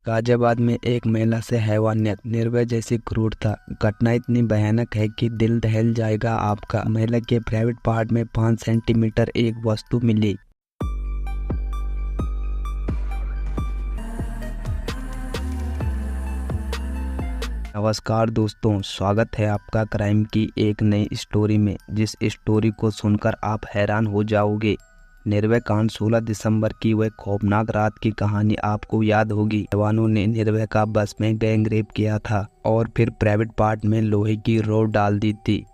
गाजियाबाद में एक महिला से हैवानियत, निर्भया जैसी क्रूरता। घटना इतनी भयानक है कि दिल दहल जाएगा आपका। महिला के प्राइवेट पार्ट में 5 सेंटीमीटर एक वस्तु मिली। नमस्कार दोस्तों, स्वागत है आपका क्राइम की एक नई स्टोरी में, जिस स्टोरी को सुनकर आप हैरान हो जाओगे। निर्भया कांड 16 दिसंबर की वह खौफनाक रात की कहानी आपको याद होगी। जवानों ने निर्भया का बस में गैंग रेप किया था और फिर प्राइवेट पार्ट में लोहे की रॉड डाल दी थी।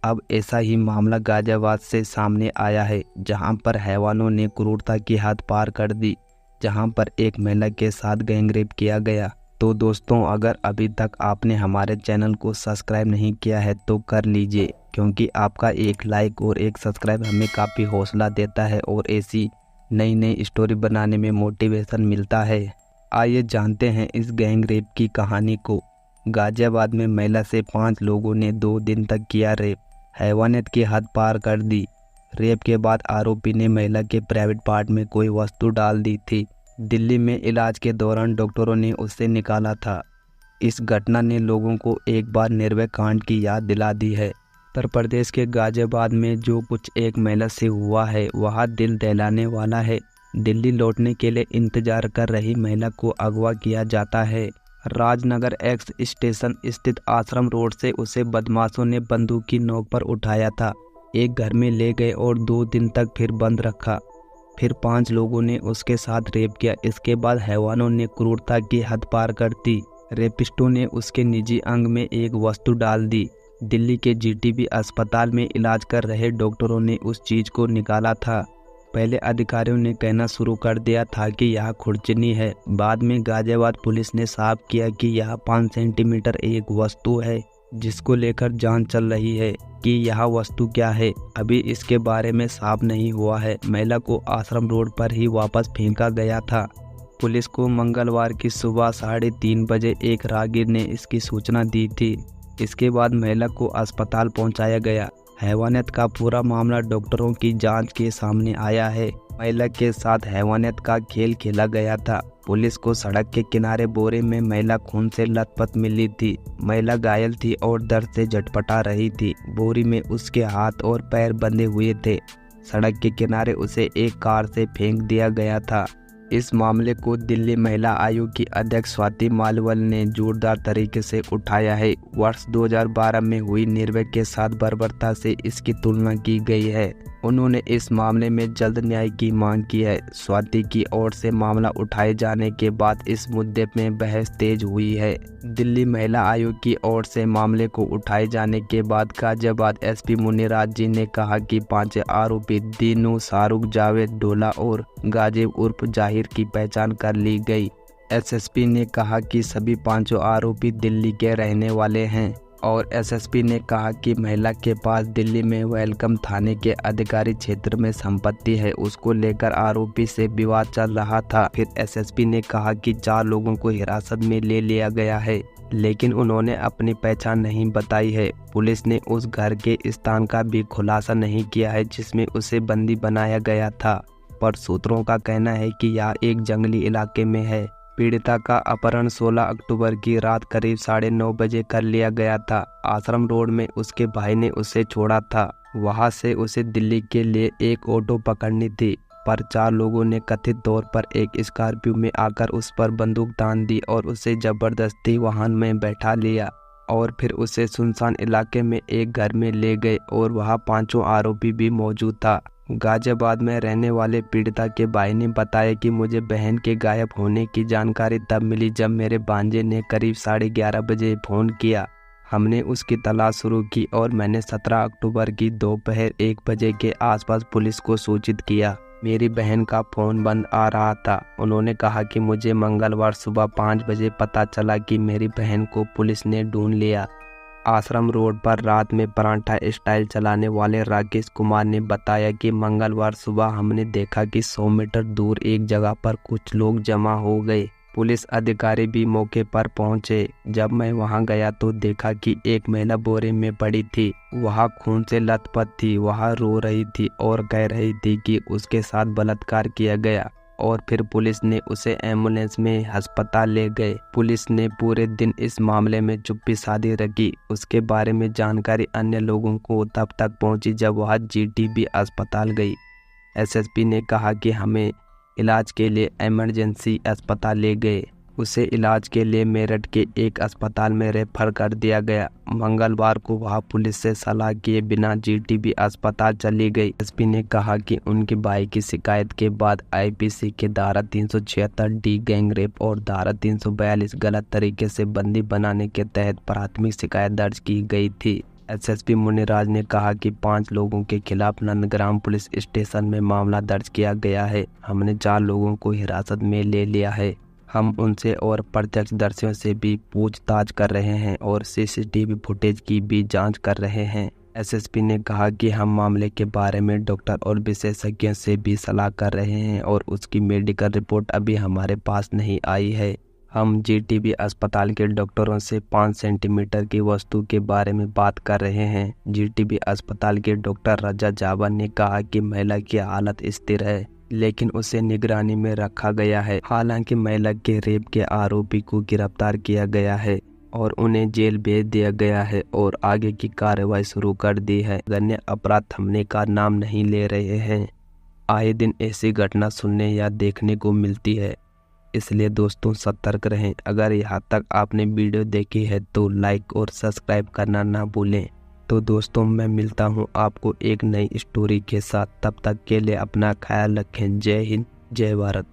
अब ऐसा ही मामला गाजियाबाद से सामने आया है, जहां पर हैवानों ने क्रूरता की हद पार कर दी, जहां पर एक महिला के साथ गैंग रेप किया गया। तो दोस्तों, अगर अभी तक आपने हमारे चैनल को सब्सक्राइब नहीं किया है तो कर लीजिए, क्योंकि आपका एक लाइक और एक सब्सक्राइब हमें काफ़ी हौसला देता है और ऐसी नई नई स्टोरी बनाने में मोटिवेशन मिलता है। आइए जानते हैं इस गैंग रेप की कहानी को। गाजियाबाद में महिला से 5 लोगों ने 2 दिन तक किया रेप, हैवानियत की हद पार कर दी। रेप के बाद आरोपी ने महिला के प्राइवेट पार्ट में कोई वस्तु डाल दी थी। दिल्ली में इलाज के दौरान डॉक्टरों ने उसे निकाला था। इस घटना ने लोगों को एक बार निर्भया कांड की याद दिला दी है। उत्तर प्रदेश के गाजियाबाद में जो कुछ एक महिला से हुआ है वह दिल दहलाने वाला है। दिल्ली लौटने के लिए इंतजार कर रही महिला को अगवा किया जाता है। राजनगर एक्स स्टेशन स्थित आश्रम रोड से उसे बदमाशों ने बंदूक की नोक पर उठाया था। एक घर में ले गए और 2 दिन तक फिर बंद रखा। फिर 5 लोगों ने उसके साथ रेप किया। इसके बाद हैवानों ने क्रूरता की हद पार कर दी। रेपिस्टों ने उसके निजी अंग में एक वस्तु डाल दी। दिल्ली के जीटीबी अस्पताल में इलाज कर रहे डॉक्टरों ने उस चीज को निकाला था। पहले अधिकारियों ने कहना शुरू कर दिया था कि यह खुरचनी है। बाद में गाजियाबाद पुलिस ने साफ किया कि यह 5 सेंटीमीटर एक वस्तु है, जिसको लेकर जांच चल रही है कि यह वस्तु क्या है। अभी इसके बारे में साफ नहीं हुआ है। महिला को आश्रम रोड पर ही वापस फेंका गया था। पुलिस को मंगलवार की सुबह 3:30 बजे एक राहगीर ने इसकी सूचना दी थी। इसके बाद महिला को अस्पताल पहुंचाया गया। हैवानियत का पूरा मामला डॉक्टरों की जांच के सामने आया है। महिला के साथ हैवानियत का खेल खेला गया था। पुलिस को सड़क के किनारे बोरे में महिला खून से लथपथ मिली थी। महिला घायल थी और दर्द से झटपटा रही थी। बोरी में उसके हाथ और पैर बंधे हुए थे। सड़क के किनारे उसे एक कार से फेंक दिया गया था। इस मामले को दिल्ली महिला आयोग की अध्यक्ष स्वाति मालिवाल ने जोरदार तरीके से उठाया है। वर्ष 2012 में हुई निर्भया के साथ बर्बरता से इसकी तुलना की गई है। उन्होंने इस मामले में जल्द न्याय की मांग की है। स्वाति की ओर से मामला उठाए जाने के बाद इस मुद्दे में बहस तेज हुई है। दिल्ली महिला आयोग की ओर से मामले को उठाए जाने के बाद गाजियाबाद एसपी मुनिराज जी ने कहा कि 5 आरोपी दीनू, शाहरुख, जावेद, ढोला और गाजिब उर्फ जाहिर की पहचान कर ली गई। एसएसपी ने कहा कि सभी 5 आरोपी दिल्ली के रहने वाले हैं और एसएसपी ने कहा कि महिला के पास दिल्ली में वेलकम थाने के अधिकारी क्षेत्र में संपत्ति है। उसको लेकर आरोपी से विवाद चल रहा था। फिर एसएसपी ने कहा कि 4 लोगों को हिरासत में ले लिया गया है, लेकिन उन्होंने अपनी पहचान नहीं बताई है। पुलिस ने उस घर के स्थान का भी खुलासा नहीं किया है जिसमें उसे बंदी बनाया गया था, पर सूत्रों का कहना है कि यह एक जंगली इलाके में है। पीड़िता का अपहरण 16 अक्टूबर की रात करीब 9:30 बजे कर लिया गया था। आश्रम रोड में उसके भाई ने उसे छोड़ा था। वहां से उसे दिल्ली के लिए एक ऑटो पकड़नी थी, पर 4 लोगों ने कथित तौर पर एक स्कॉर्पियो में आकर उस पर बंदूक तान दी और उसे जबरदस्ती वाहन में बैठा लिया और फिर उसे सुनसान इलाके में एक घर में ले गए और वहां 5 आरोपी भी मौजूद था। गाजियाबाद में रहने वाले पीड़िता के भाई ने बताया कि मुझे बहन के गायब होने की जानकारी तब मिली जब मेरे भांजे ने करीब 11:30 बजे फ़ोन किया। हमने उसकी तलाश शुरू की और मैंने 17 अक्टूबर की दोपहर 1 बजे के आसपास पुलिस को सूचित किया। मेरी बहन का फ़ोन बंद आ रहा था। उन्होंने कहा कि मुझे मंगलवार सुबह 5 बजे पता चला कि मेरी बहन को पुलिस ने ढूंढ लिया। आश्रम रोड पर रात में परांठा स्टाइल चलाने वाले राकेश कुमार ने बताया कि मंगलवार सुबह हमने देखा कि 100 मीटर दूर एक जगह पर कुछ लोग जमा हो गए। पुलिस अधिकारी भी मौके पर पहुंचे। जब मैं वहां गया तो देखा कि एक महिला बोरे में पड़ी थी। वह खून से लथपथ थी। वह रो रही थी और कह रही थी कि उसके साथ बलात्कार किया गया और फिर पुलिस ने उसे एम्बुलेंस में अस्पताल ले गए। पुलिस ने पूरे दिन इस मामले में चुप्पी साधी रखी। उसके बारे में जानकारी अन्य लोगों को तब तक पहुंची जब वह जीटीबी अस्पताल गई। एसएसपी ने कहा कि हमें इलाज के लिए इमरजेंसी अस्पताल ले गए। उसे इलाज के लिए मेरठ के एक अस्पताल में रेफर कर दिया गया। मंगलवार को वह पुलिस से सलाह किए बिना जीटीबी अस्पताल चली गई। एसपी ने कहा कि उनके भाई की शिकायत के बाद आईपीसी के धारा 376 डी गैंग रेप और धारा 342 गलत तरीके से बंदी बनाने के तहत प्राथमिक शिकायत दर्ज की गई थी। एसएसपी मुनिराज ने कहा कि 5 लोगों के खिलाफ नंदग्राम पुलिस स्टेशन में मामला दर्ज किया गया है। हमने 4 लोगों को हिरासत में ले लिया है। हम उनसे और प्रत्यक्षदर्शियों से भी पूछताछ कर रहे हैं और सीसीटीवी फुटेज की भी जांच कर रहे हैं। एसएसपी ने कहा कि हम मामले के बारे में डॉक्टर और विशेषज्ञों से भी सलाह कर रहे हैं और उसकी मेडिकल रिपोर्ट अभी हमारे पास नहीं आई है। हम जीटीबी अस्पताल के डॉक्टरों से 5 सेंटीमीटर की वस्तु के बारे में बात कर रहे हैं। जीटीबी अस्पताल के डॉक्टर रजा जावा ने कहा कि महिला की हालत स्थिर है, लेकिन उसे निगरानी में रखा गया है। हालांकि महिला के रेप के आरोपी को गिरफ्तार किया गया है और उन्हें जेल भेज दिया गया है और आगे की कार्रवाई शुरू कर दी है। अन्य अपराध थमने का नाम नहीं ले रहे हैं। आए दिन ऐसी घटना सुनने या देखने को मिलती है, इसलिए दोस्तों सतर्क रहें। अगर यहाँ तक आपने वीडियो देखी है तो लाइक और सब्सक्राइब करना ना भूलें। तो दोस्तों मैं मिलता हूँ आपको एक नई स्टोरी के साथ। तब तक के लिए अपना ख्याल रखें। जय हिंद, जय भारत।